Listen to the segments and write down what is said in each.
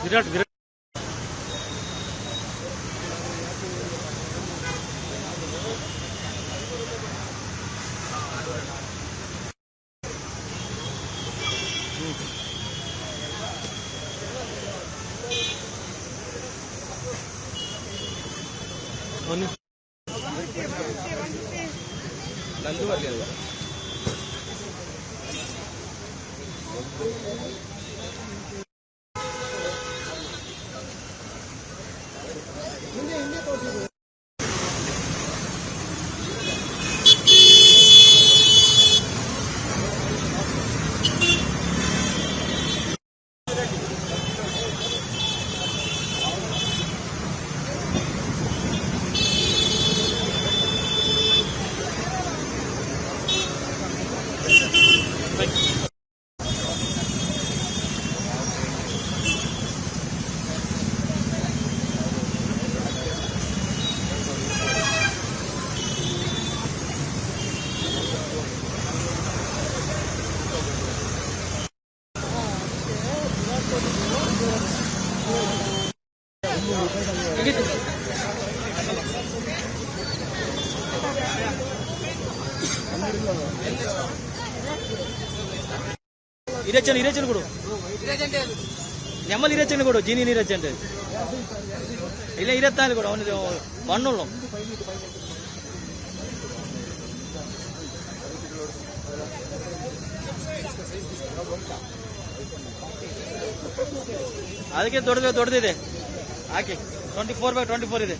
ವಿರಾಟ್ ವಿರಾಟ್ ನಂದು ಬರಲಿಲ್ಲ. ಇರೇಚನ್ ಕೊಡು, ಎಮ್ಮಲ್ ಇರೇಚನ್ ಕೊಡು, ಜೀನಿ ಇರೇಚನ್ ಇಲ್ಲ 24 ಕೊಡು, ಅವನಿಗೆ ಬಣ್ಣುಳ್ಳು. ಅದಕ್ಕೆ ದೊಡ್ಡದಿದೆ ಹಾಕಿ. 24/24 ಇದೆ.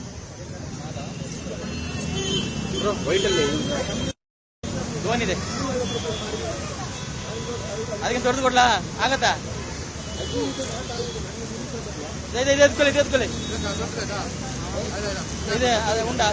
ಧೋನ್ ಇದೆ, ಅದಕ್ಕೆ ದೊಡ್ಡದು ಕೊಡ್ಲಾ? ಆಗತ್ತಾ? ಇದೆ ಎತ್ಕೊಳ್ಳಿ ಇದೆ, ಅದೇ ಉಂಟಾ?